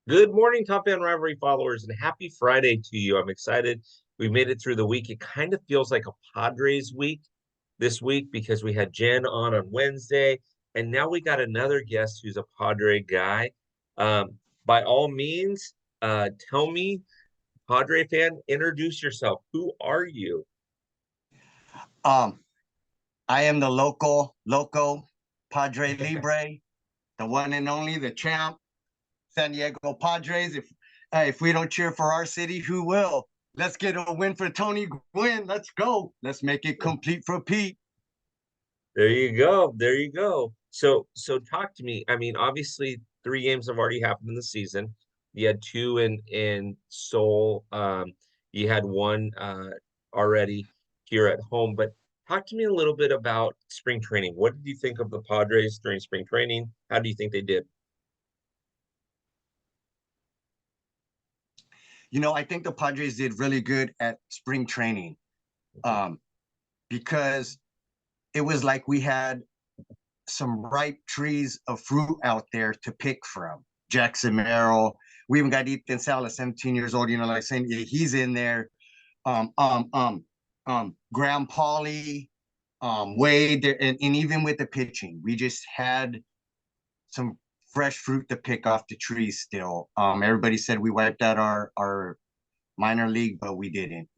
Good morning, Top Fan Rivalry followers, and happy Friday to you. I'm excited. We made it through the week. It kind of feels like a Padres week this week because we had Jen on Wednesday, and now we got another guest who's a Padre guy. By all means, tell me, Padre fan, introduce yourself. Who are you? Um, I am the loco Padre Libre, the one and only, the champ, San Diego Padres. If we don't cheer for our city, who will? Let's get a win for Tony Gwynn. Let's go. Let's make it complete for Pete. There you go. There you go. So talk to me. I mean, obviously, three games have already happened in the season. You had two in Seoul. You had one already here at home. But talk to me a little bit about spring training. What did you think of the Padres during spring training? How do you think they did? I think the Padres did really good at spring training um, because it was like we had some ripe trees of fruit out there to pick from. Jackson Merrill. We even got Ethan Salas, 17 years old, like saying he's in there. Um, um, um, Graham Pauly, Wade, and even with the pitching, we just had some fresh fruit to pick off the trees still. Everybody said we wiped out our minor league, but we didn't.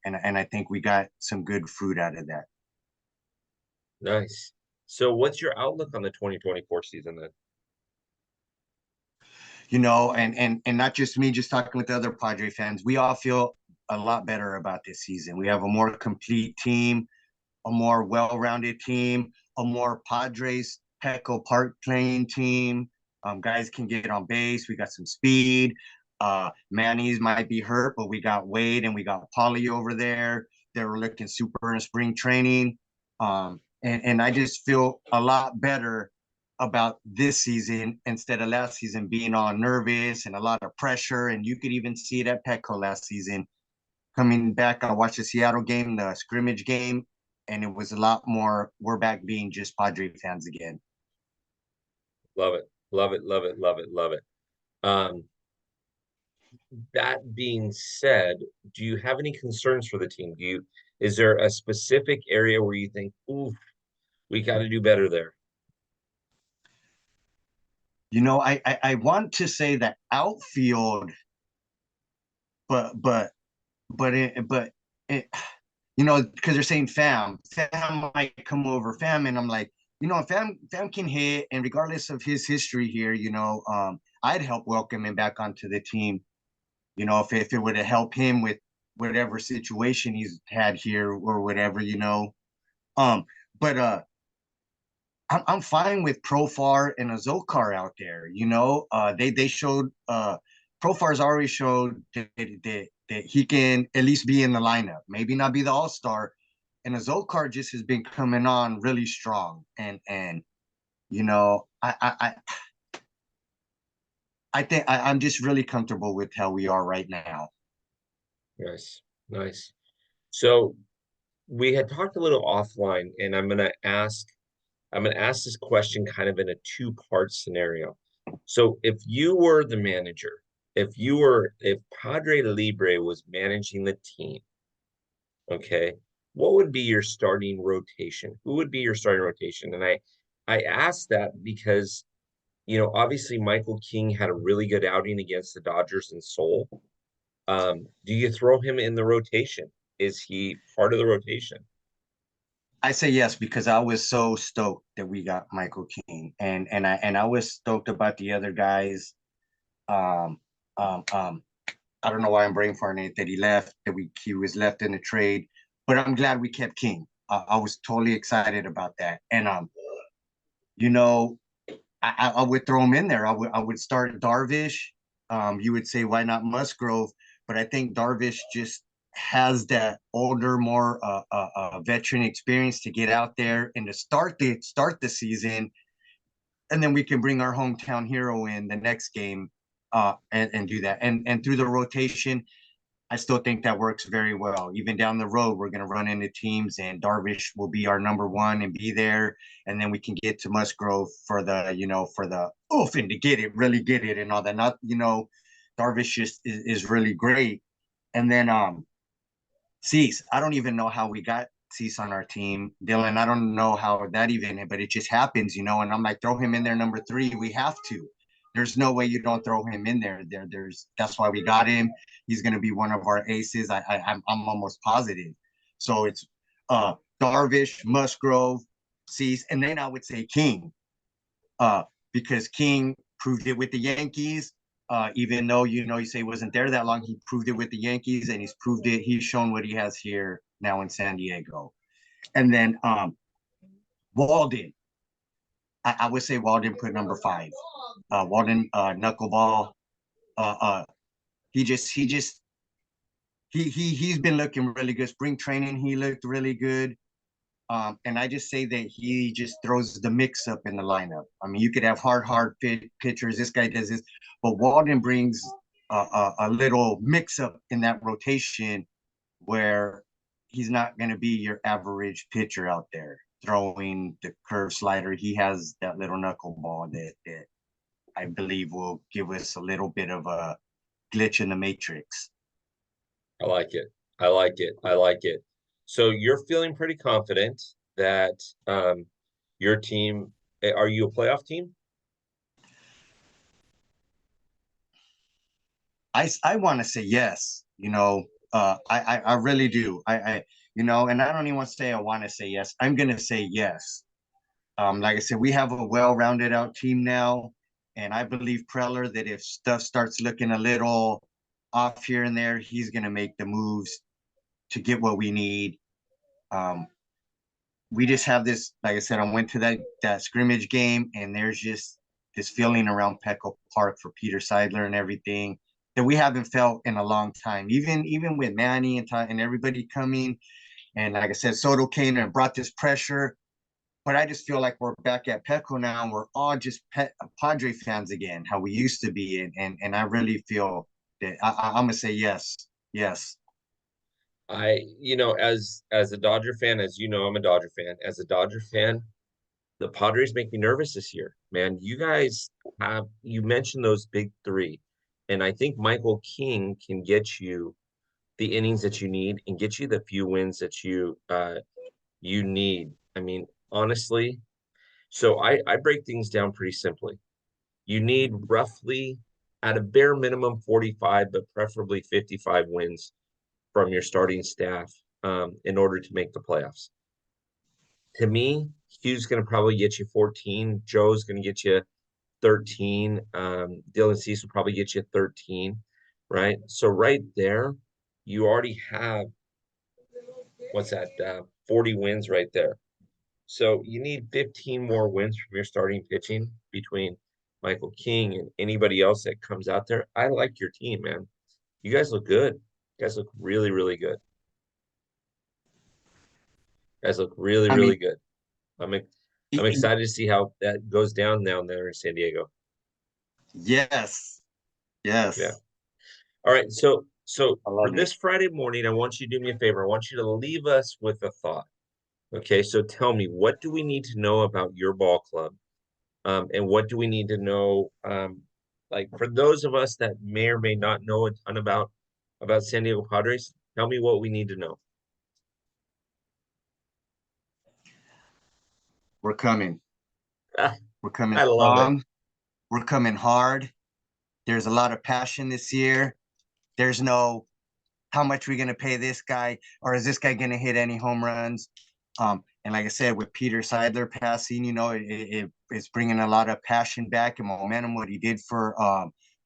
And I think we got some good fruit out of that. Nice. So what's your outlook on the 2024 season then? And not just me, just talking with the other Padre fans, we all feel a lot better about this season. We have a more complete team, a more well-rounded team, a more Padres Petco Park playing team. Guys can get on base. We got some speed. Manny's might be hurt, but we got Wade and we got Polly over there. They were looking super in spring training. And I just feel a lot better about this season instead of last season being all nervous and a lot of pressure. And you could even see it at Petco last season. Coming back, I watched the Seattle game, the scrimmage game, and it was a lot more. We're back being just Padre fans again. Love it. Love it. Love it. Love it. Love it. Um, That being said, do you have any concerns for the team? Is there a specific area where you think, ooh, we got to do better there? I want to say that outfield, but but but because they're saying fam might come over fam, and I'm like, fam can hit, and regardless of his history here, I'd help welcome him back onto the team. If it would have helped him with whatever situation he's had here or whatever. Um, but I'm fine with Profar and a Zokar out there. They showed Profar's already showed that he can at least be in the lineup, maybe not be the all-star. And a Zokar just has been coming on really strong. And I think I'm just really comfortable with how we are right now. Nice, nice. So we had talked a little offline, and I'm gonna ask this question kind of in a two-part scenario. So if you were the manager, if Padre Libre was managing the team, okay, what would be your starting rotation? Who would be your starting rotation? And I asked that because, obviously Michael King had a really good outing against the Dodgers in Seoul. Do you throw him in the rotation? Is he part of the rotation? I say yes because I was so stoked that we got Michael King, and I was stoked about the other guys. Um, um, um, I don't know why I'm brain farting that he left, he was left in the trade, but I'm glad we kept King. I was totally excited about that, and you know, I would throw him in there. I would start Darvish. You would say why not Musgrove, but I think Darvish just has that older, more veteran experience to get out there and to start the season, and then we can bring our hometown hero in the next game, and do that. And through the rotation, I still think that works very well. Even down the road, we're going to run into teams, and Darvish will be our number one and be there, and then we can get to Musgrove for the, for the oof and to get it, really get it, and all that. Not, Darvish just is really great, and then Cease. I don't even know how we got Cease on our team, Dylan. I don't know how that even, but it just happens, And I'm like, throw him in there, number 3. We have to. There's no way you don't throw him in there. That's why we got him. He's going to be one of our aces. I'm almost positive. So it's Darvish, Musgrove, Cease, and then I would say King, uh, because King proved it with the Yankees. Even though you say he wasn't there that long, he proved it with the Yankees, and he's proved it. He's shown what he has here now in San Diego. And then Walden, I would say Walden put number 5. Walden, knuckleball. Uh, uh, he's been looking really good. Spring training, he looked really good. And I just say that he just throws the mix up in the lineup. I mean, you could have hard pitchers. This guy does this, but Walden brings a little mix up in that rotation where he's not going to be your average pitcher out there throwing the curve slider. He has that little knuckleball that I believe will give us a little bit of a glitch in the matrix. I like it. I like it. I like it. So you're feeling pretty confident that your team, are you a playoff team? I want to say yes. I really do. And I don't even want to say I want to say yes. I'm gonna say yes. Like I said, we have a well-rounded out team now, and I believe Preller that if stuff starts looking a little off here and there, he's gonna make the moves to get what we need. Um, we just have this, like I said, I went to that scrimmage game, and there's just this feeling around Petco Park for Peter Seidler and everything that we haven't felt in a long time. Even with Manny and everybody coming, and like I said, Soto came and brought this pressure. But I just feel like we're back at Petco now, and we're all just Padre fans again, how we used to be, and I really feel that I'm gonna say yes, yes. As a Dodger fan, as you know, I'm a Dodger fan. As a Dodger fan, the Padres make me nervous this year, man. You mentioned those big three, and I think Michael King can get you the innings that you need and get you the few wins that you need. I mean, honestly, so I break things down pretty simply. You need roughly at a bare minimum 45, but preferably 55 wins from your starting staff in order to make the playoffs. To me, Hugh's going to probably get you 14. Joe's going to get you 13. Dylan Cease will probably get you 13, right? So right there, you already have what's that? 40 wins right there. So you need 15 more wins from your starting pitching between Michael King and anybody else that comes out there. I like your team, man. You guys look good. You guys look really, really good. You guys look really, I mean, really good. I'm I'm excited to see how that goes down there in San Diego. yes, Yeah. yes, All right. So I for love it. this Friday morning, I want you to do me a favor. I want you to leave us with a thought. Okay. So tell me, what do we need to know about your ball club? And what do we need to know? Like for those of us that may or may not know a ton about San Diego Padres, tell me what we need to know. We're coming. Ah, We're coming I love it. strong. We're coming hard. There's a lot of passion this year. There's no how much are we going to pay this guy, or is this guy going to hit any home runs? And like I said, with Peter Seidler passing, it's bringing a lot of passion back and momentum. What he did for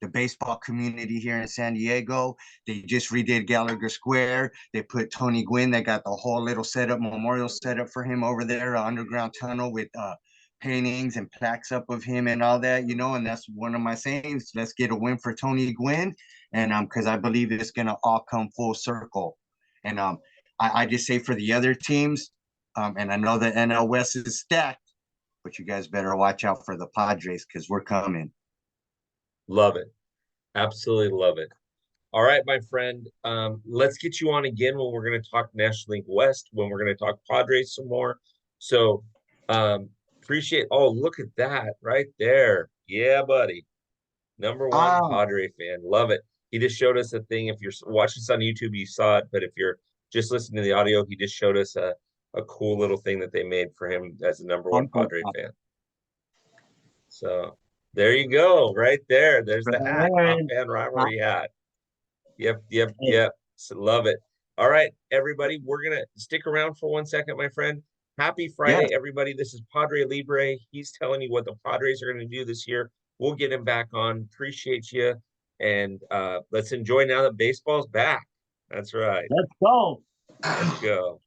the baseball community here in San Diego. They just redid Gallagher Square. They put Tony Gwynn. They got the whole little setup, memorial setup for him over there, underground tunnel with paintings and plaques up of him and all that, and that's one of my sayings. Let's get a win for Tony Gwynn. And because I believe it's gonna all come full circle. And I just say for the other teams, and I know the NL West is stacked, but you guys better watch out for the Padres because we're coming. Love it. Absolutely love it. All right, my friend. Let's get you on again when we're going to talk National League West, when we're going to talk Padres some more. So, appreciate. Oh, look at that right there. Yeah, buddy. Number one Ah, Padre fan. Love it. He just showed us a thing. If you're watching this on YouTube, you saw it. But if you're just listening to the audio, he just showed us a cool little thing that they made for him as a number one Padre fan. So there you go, right there. There's the hat, top man. fan Ah, rivalry hat. Yep, yep, hey, yep. So love it. All right, everybody, we're gonna stick around for 1 second, my friend. Happy yes, Friday, everybody. This is Padre Libre. He's telling you what the Padres are going to do this year. We'll get him back on. Appreciate you. And let's enjoy now that baseball's back. That's right. let's go. Let's go.